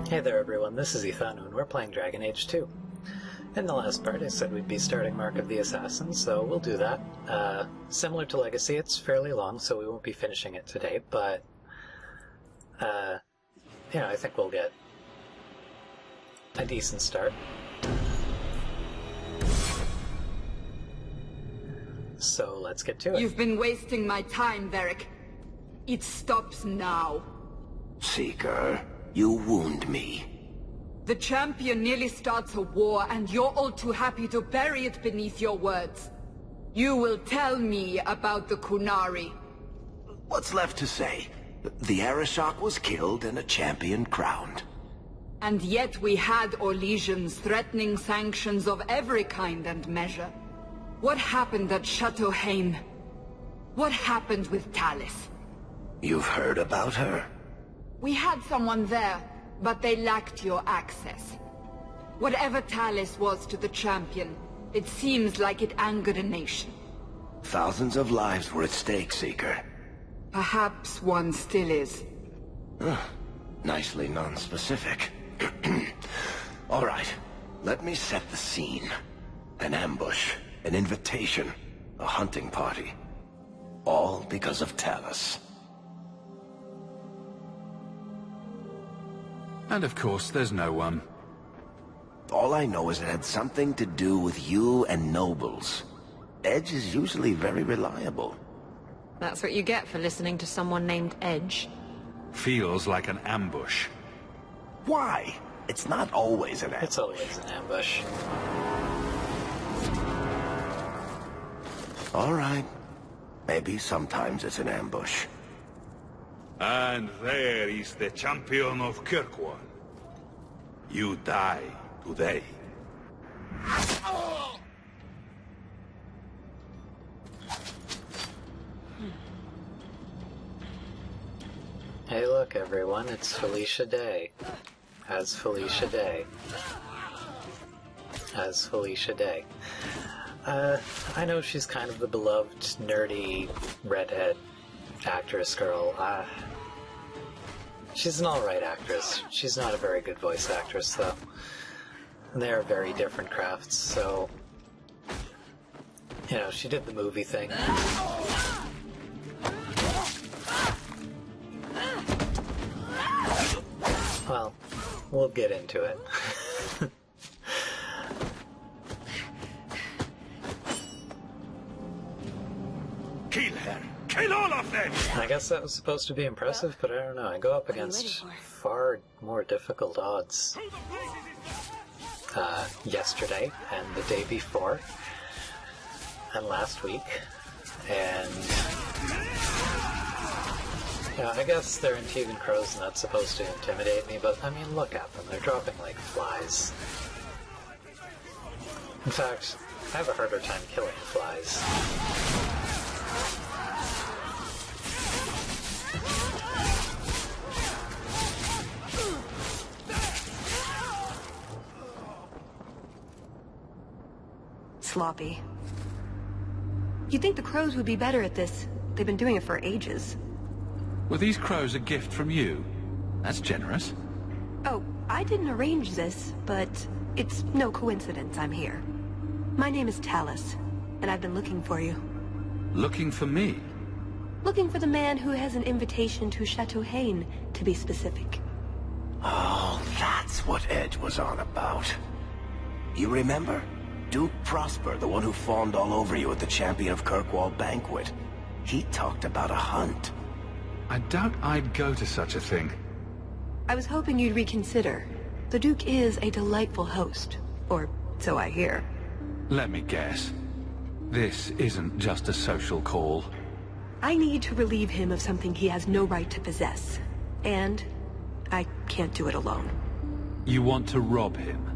Hey there everyone, this is Ethan, and we're playing Dragon Age 2. In the last part I said we'd be starting Mark of the Assassin, so we'll do that. Similar to Legacy, it's fairly long, so we won't be finishing it today, but I think we'll get a decent start. So let's get to it. You've been wasting my time, Varric. It stops now. Seeker, you wound me. The champion nearly starts a war, and you're all too happy to bury it beneath your words. You will tell me about the Qunari. What's left to say? The Arishok was killed and a champion crowned. And yet we had Orlesians threatening sanctions of every kind and measure. What happened at Chateau Hain? What happened with Talis? You've heard about her? We had someone there, but they lacked your access. Whatever Talis was to the champion, it seems like it angered a nation. Thousands of lives were at stake, Seeker. Perhaps one still is. Nicely non-specific. All right, let me set the scene. An ambush, an invitation, a hunting party. All because of Talis. And of course, there's no one. All I know is it had something to do with you and nobles. Edge is usually very reliable. That's what you get for listening to someone named Edge. Feels like an ambush. Why? It's not always an ambush. It's always an ambush. All right. Maybe sometimes it's an ambush. And there is the champion of Kirkwall. You die today. Hey look everyone, it's Felicia Day. As Felicia Day. As Felicia Day. I know she's kind of the beloved, nerdy, redhead actress girl. She's an alright actress. She's not a very good voice actress, though. They are very different crafts, so... she did the movie thing. Well, we'll get into it. Kill her! Kill all of them! I guess that was supposed to be impressive, but I don't know. I go up against far more difficult odds yesterday and the day before and last week, and I guess they're Antiguan crows and that's supposed to intimidate me, but I mean, look at them. They're dropping like flies. In fact, I have a harder time killing flies. Sloppy. You'd think the crows would be better at this. They've been doing it for ages. Were these crows a gift from you? That's generous. Oh, I didn't arrange this, but it's no coincidence I'm here. My name is Talis, and I've been looking for you. Looking for me? Looking for the man who has an invitation to Chateau Hain, to be specific. Oh, that's what Edge was on about. You remember? Duke Prosper, the one who fawned all over you at the Champion of Kirkwall banquet. He talked about a hunt. I doubt I'd go to such a thing. I was hoping you'd reconsider. The Duke is a delightful host, or so I hear. Let me guess. This isn't just a social call. I need to relieve him of something he has no right to possess. And I can't do it alone. You want to rob him?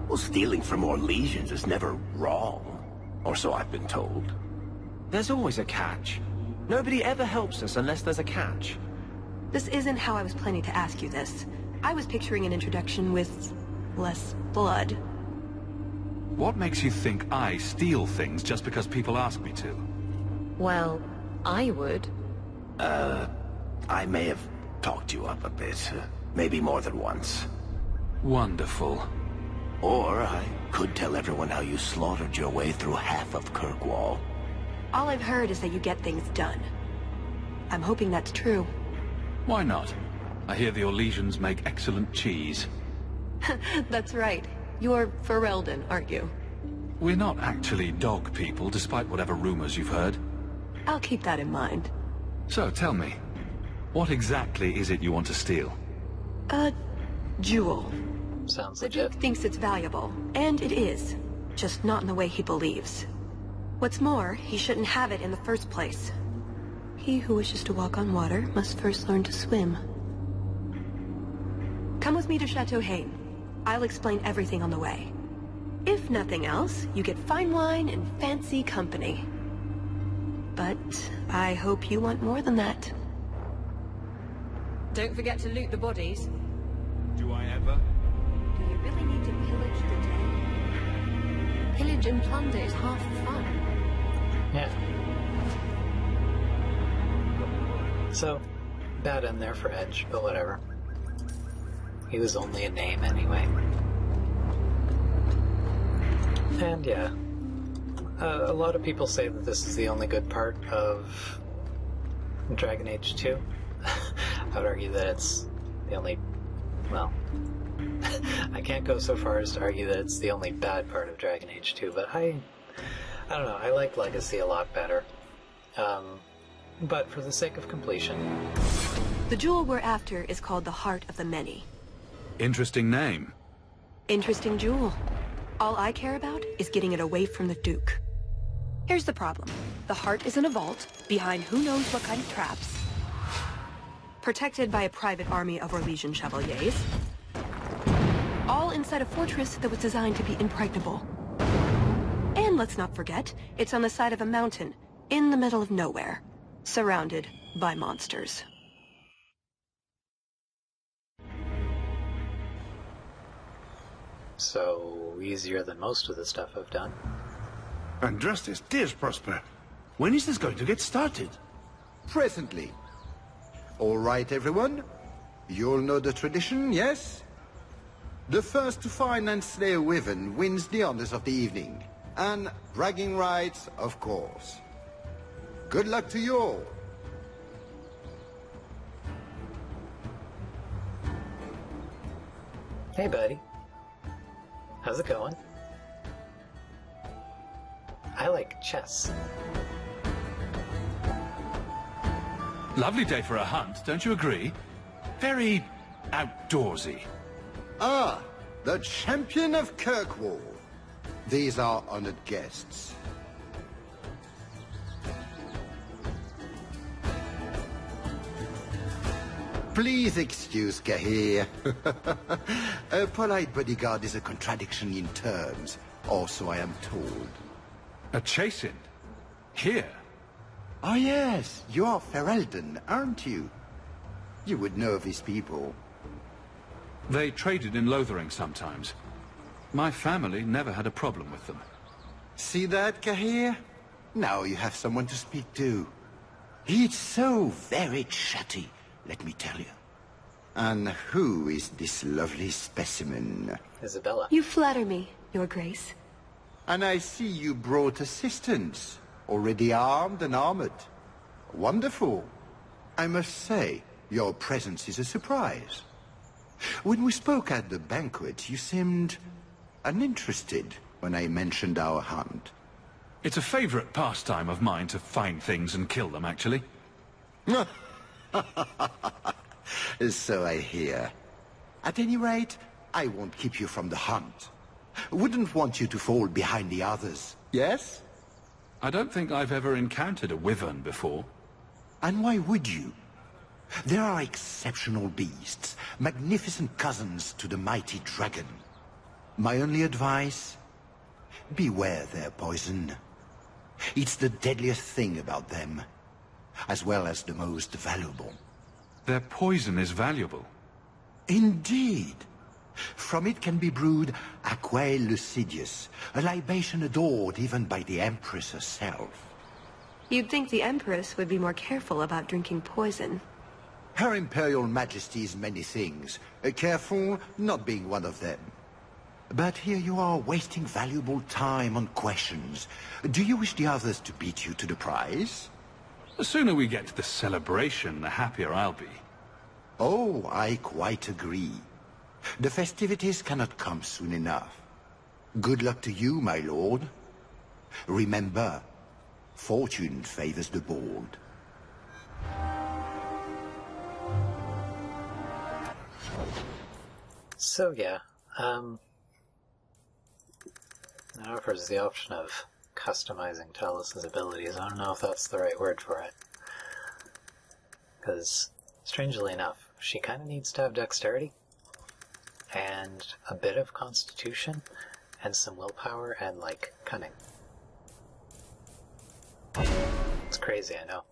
Well, stealing from Orlesians is never wrong. Or so I've been told. There's always a catch. Nobody ever helps us unless there's a catch. This isn't how I was planning to ask you this. I was picturing an introduction with less blood. What makes you think I steal things just because people ask me to? Well, I would. I may have talked you up a bit. Maybe more than once. Wonderful. Or I could tell everyone how you slaughtered your way through half of Kirkwall. All I've heard is that you get things done. I'm hoping that's true. Why not? I hear the Orlesians make excellent cheese. That's right. You're Ferelden, aren't you? We're not actually dog people, despite whatever rumors you've heard. I'll keep that in mind. So, tell me, what exactly is it you want to steal? A jewel. Sounds The legit. Duke thinks it's valuable, and it is. Just not in the way he believes. What's more, he shouldn't have it in the first place. He who wishes to walk on water must first learn to swim. Come with me to Chateau Hain. I'll explain everything on the way. If nothing else, you get fine wine and fancy company. But I hope you want more than that. Don't forget to loot the bodies. Do I ever? Do you really need to pillage the dead? Pillage and plunder is half the fun. Yeah. So, bad end there for Edge, but whatever. He was only a name anyway. And yeah, a lot of people say that this is the only good part of Dragon Age 2. I would argue that it's the only, well, I can't go so far as to argue that it's the only bad part of Dragon Age 2, but I don't know, I like Legacy a lot better. But for the sake of completion... The jewel we're after is called the Heart of the Many. Interesting name. Interesting jewel. All I care about is getting it away from the Duke. Here's the problem. The heart is in a vault, behind who knows what kind of traps. Protected by a private army of Orlesian chevaliers. All inside a fortress that was designed to be impregnable. And let's not forget, it's on the side of a mountain, in the middle of nowhere, surrounded by monsters. So, easier than most of the stuff I've done. And Justice, dear Prosper, when is this going to get started? Presently. All right, everyone. You'll know the tradition, yes? The first to find and slay a wyvern wins the honors of the evening. And bragging rights, of course. Good luck to you all. Hey, buddy. How's it going? I like chess. Lovely day for a hunt, don't you agree? Very outdoorsy. Ah, the champion of Kirkwall. These are honored guests. Please excuse Cahir. A polite bodyguard is a contradiction in terms, or so I am told. A chase-in? Here? Oh yes, you're Ferelden, aren't you? You would know these people. They traded in Lothering sometimes. My family never had a problem with them. See that, Cahir? Now you have someone to speak to. He's so very chatty, let me tell you. And who is this lovely specimen? Isabella. You flatter me, Your Grace. And I see you brought assistance, already armed and armored. Wonderful. I must say, your presence is a surprise. When we spoke at the banquet, you seemed uninterested when I mentioned our hunt. It's a favorite pastime of mine to find things and kill them, actually. So I hear. At any rate, I won't keep you from the hunt. Wouldn't want you to fall behind the others, yes? I don't think I've ever encountered a wyvern before. And why would you? There are exceptional beasts, magnificent cousins to the mighty dragon. My only advice? Beware their poison. It's the deadliest thing about them, as well as the most valuable. Their poison is valuable. Indeed. From it can be brewed Aquae Lucidius, a libation adored even by the Empress herself. You'd think the Empress would be more careful about drinking poison. Her Imperial Majesty's many things. Careful not being one of them. But here you are wasting valuable time on questions. Do you wish the others to beat you to the prize? The sooner we get to the celebration, the happier I'll be. Oh, I quite agree. The festivities cannot come soon enough. Good luck to you, my lord. Remember, fortune favors the bold. So yeah, it offers the option of customizing Talus's abilities. I don't know if that's the right word for it. Because, strangely enough, she kind of needs to have dexterity, and a bit of constitution, and some willpower, and, like, cunning. It's crazy, I know.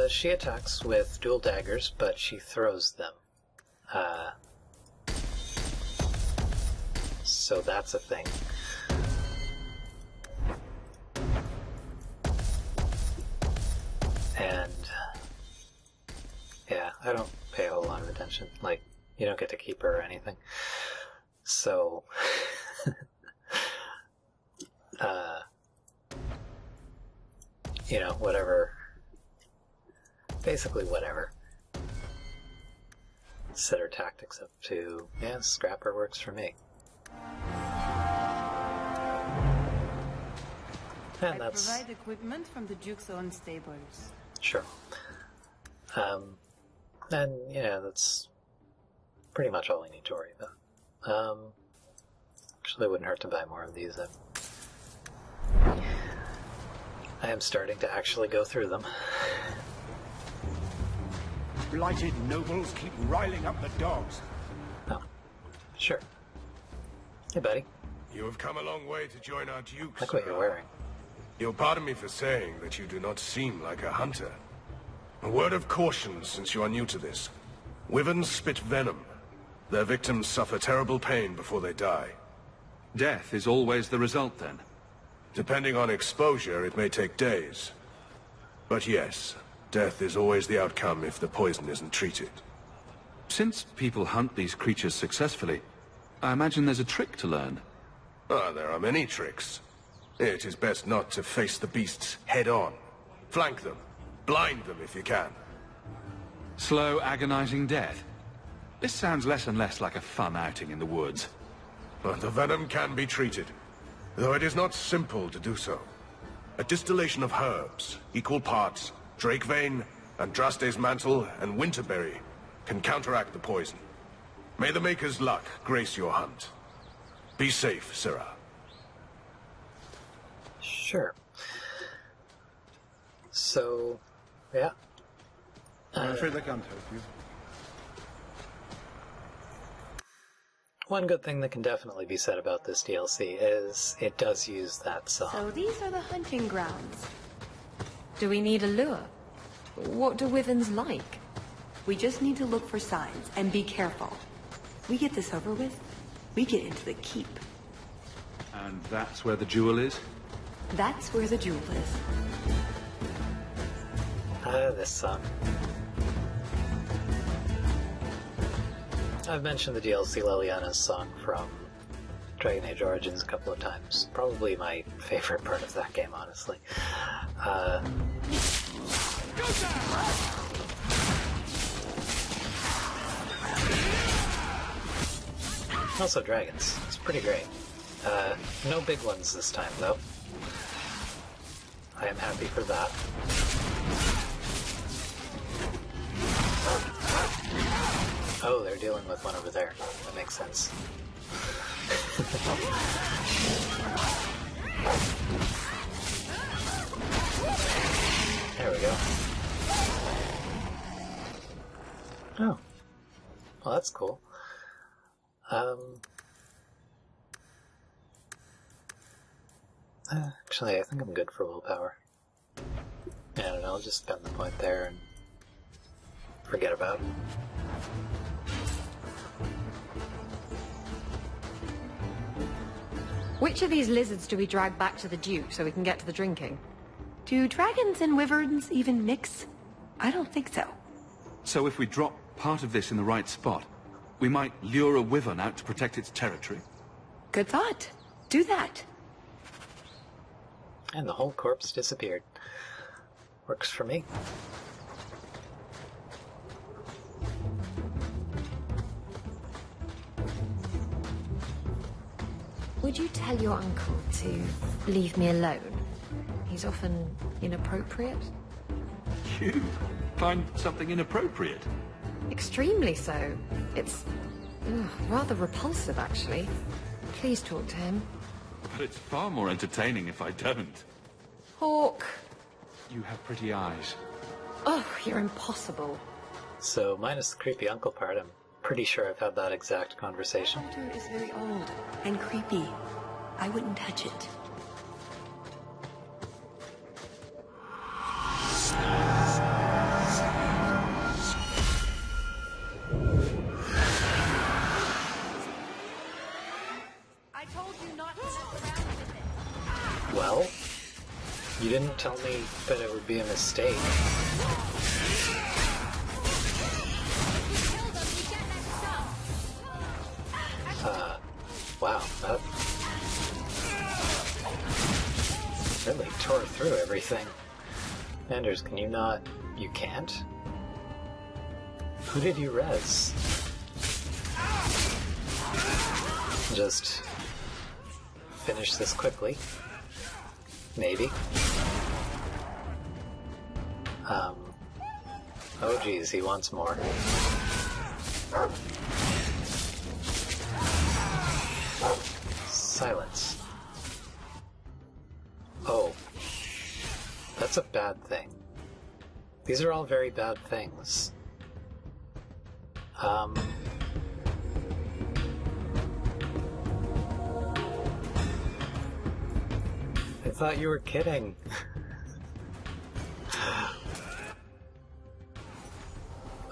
She attacks with dual daggers, but she throws them. So that's a thing. And yeah, I don't pay a whole lot of attention. Like, you don't get to keep her or anything. So you know, whatever. Basically whatever. Set her tactics up to, yeah, scrapper works for me. And I provide equipment from the Duke's own stables. Sure. And yeah, that's pretty much all we need to worry about. Actually, it wouldn't hurt to buy more of these. I am starting to actually go through them. Blighted nobles keep riling up the dogs. Oh, sure. Hey, buddy. You have come a long way to join our Duke. Look what you're wearing. You'll pardon me for saying that you do not seem like a hunter. A word of caution, since you are new to this. Wyverns spit venom. Their victims suffer terrible pain before they die. Death is always the result, then? Depending on exposure, it may take days. But yes, death is always the outcome if the poison isn't treated. Since people hunt these creatures successfully, I imagine there's a trick to learn. Ah, there are many tricks. It is best not to face the beasts head-on. Flank them. Blind them if you can. Slow, agonizing death? This sounds less and less like a fun outing in the woods. But the venom can be treated, though it is not simple to do so. A distillation of herbs, equal parts, drake vein, Andraste's mantle, and winterberry, can counteract the poison. May the Maker's luck grace your hunt. Be safe, Sirrah. Sure. So, yeah. I'm afraid I can't help you. One good thing that can definitely be said about this DLC is it does use that song. So these are the hunting grounds. Do we need a lure? What do wyverns like? We just need to look for signs and be careful. We get this over with, we get into the keep. And that's where the jewel is? That's where the jewel is. This song. I've mentioned the DLC Liliana's song from Dragon Age Origins a couple of times. Probably my favorite part of that game, honestly. Also dragons. It's pretty great. No big ones this time, though. I am happy for that. Oh, they're dealing with one over there. That makes sense. There we go. Oh. Well, that's cool. Actually, I think I'm good for willpower. I don't know, I'll just spend the point there and forget about it. Which of these lizards do we drag back to the Duke so we can get to the drinking? Do dragons and wyverns even mix? I don't think so. So if we drop part of this in the right spot, we might lure a wyvern out to protect its territory? Good thought. Do that. And the whole corpse disappeared. Works for me. Would you tell your uncle to leave me alone? He's often inappropriate. You find something inappropriate? Extremely so. It's rather repulsive, actually. Please talk to him. But it's far more entertaining if I don't. Hawk. You have pretty eyes. Oh, you're impossible. So, minus the creepy uncle part, I'm pretty sure I've had that exact conversation. Shelter is very old and creepy. I wouldn't touch it. I told you not to mess around with it. Well, you didn't tell me that it would be a mistake. Wow, that really tore through everything. Anders, can you not... You can't? Who did you res? Just finish this quickly. Maybe. Oh geez, he wants more. Silence. Oh. That's a bad thing. These are all very bad things. I thought you were kidding.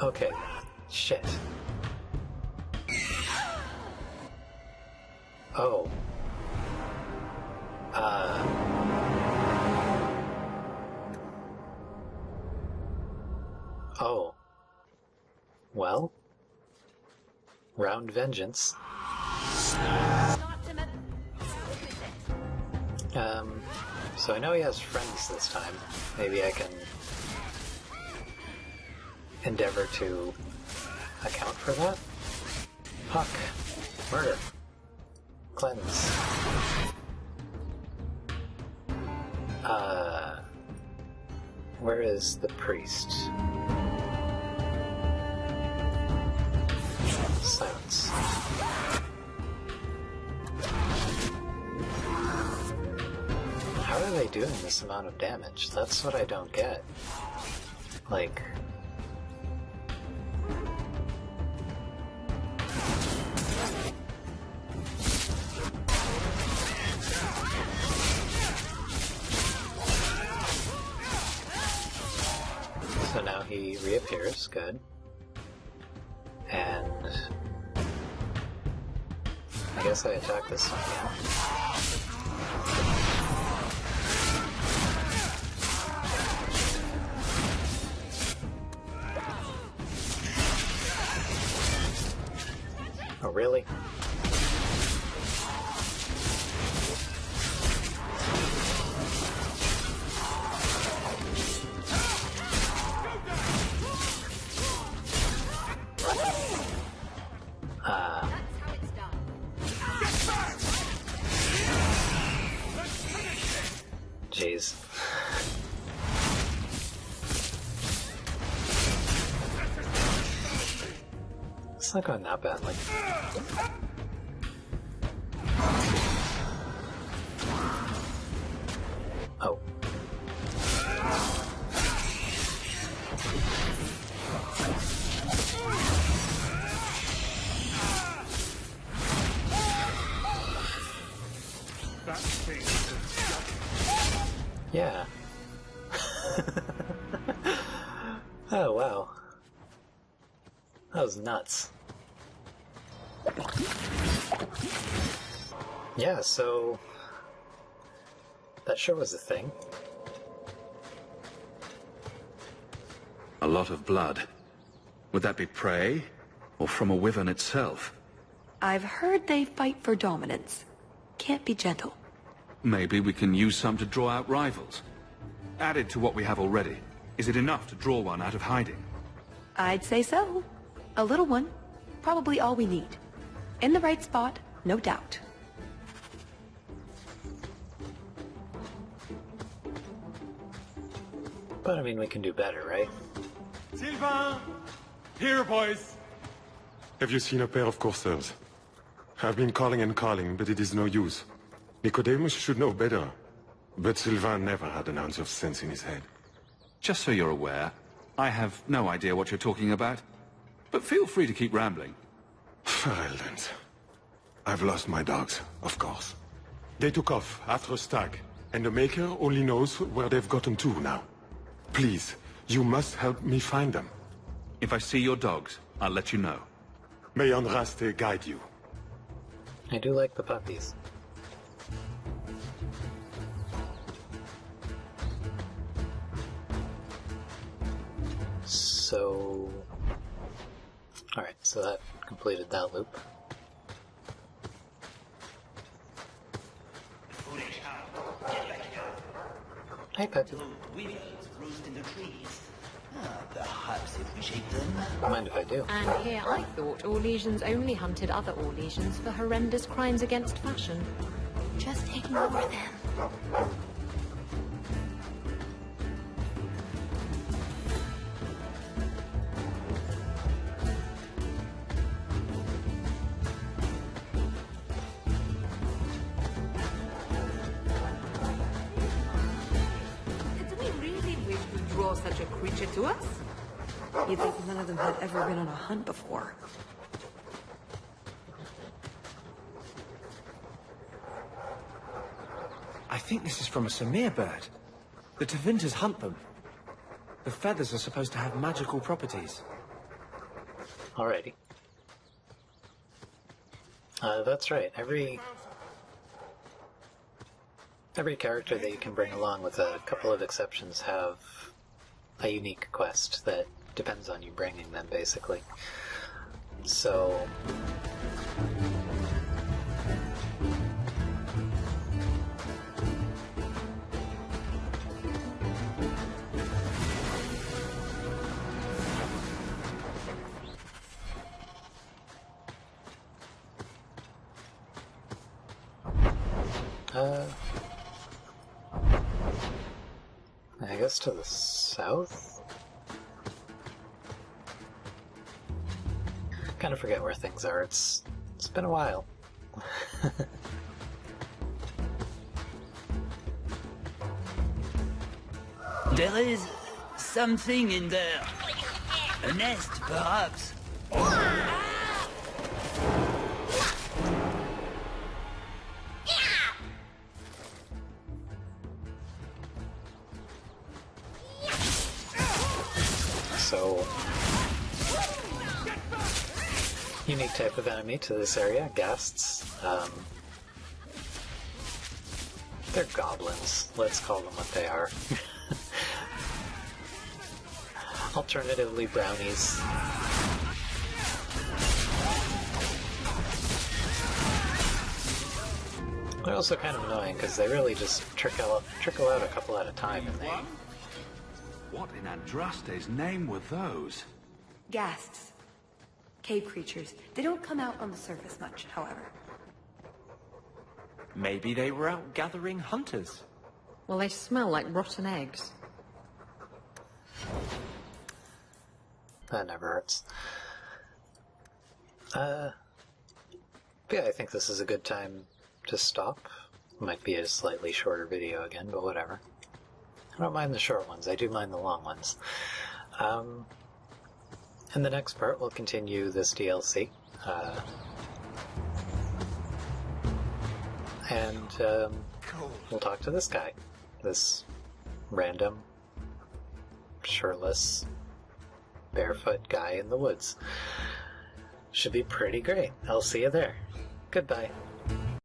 Okay. Shit. Oh. Oh. Well. Round vengeance. So I know he has friends this time. Maybe I can endeavor to account for that. Huck. Murder. Cleanse. Where is the priest? Silence. How are they doing this amount of damage? That's what I don't get. Like... So now he reappears, good. And... I guess I attack this one again. Oh, really? Jeez. It's not going that badly. Oh. Yeah. Oh, wow. That was nuts. Yeah, so... that sure was a thing. A lot of blood. Would that be prey? Or from a wyvern itself? I've heard they fight for dominance. Can't be gentle. Maybe we can use some to draw out rivals. Added to what we have already, is it enough to draw one out of hiding? I'd say so. A little one. Probably all we need. In the right spot, no doubt. But I mean, we can do better, right? Sylvain! Here, boys! Have you seen a pair of coursers? I've been calling and calling, but it is no use. Nicodemus should know better. But Sylvain never had an ounce of sense in his head. Just so you're aware, I have no idea what you're talking about. But feel free to keep rambling. Well then. I've lost my dogs, of course. They took off after a stag, and the Maker only knows where they've gotten to now. Please, you must help me find them. If I see your dogs, I'll let you know. May Andraste guide you. I do like the puppies. So... Alright, so that completed that loop. Hey, Peppy. Perhaps if we shake them. Mind if I do? And here I thought Orlesians only hunted other Orlesians for horrendous crimes against fashion. Just ignore them. Such a creature to us? You'd think none of them had ever been on a hunt before. I think this is from a Samir bird. The Tevinters hunt them. The feathers are supposed to have magical properties. Alrighty. That's right. Every character that you can bring along, with a couple of exceptions, have a unique quest that depends on you bringing them, basically. So... I guess to the south? Kind of forget where things are. It's been a while. There is something in there. A nest, perhaps. So, unique type of enemy to this area, ghasts. They're goblins. Let's call them what they are. Alternatively, brownies. They're also kind of annoying because they really just trickle out a couple at a time, and they... What in Andraste's name were those? Ghasts. Cave creatures. They don't come out on the surface much, however. Maybe they were out gathering hunters. Well, they smell like rotten eggs. That never hurts. Yeah, I think this is a good time to stop. Might be a slightly shorter video again, but whatever. I don't mind the short ones, I do mind the long ones. In the next part, we'll continue this DLC. And we'll talk to this guy. This random, shirtless, barefoot guy in the woods. Should be pretty great. I'll see you there. Goodbye.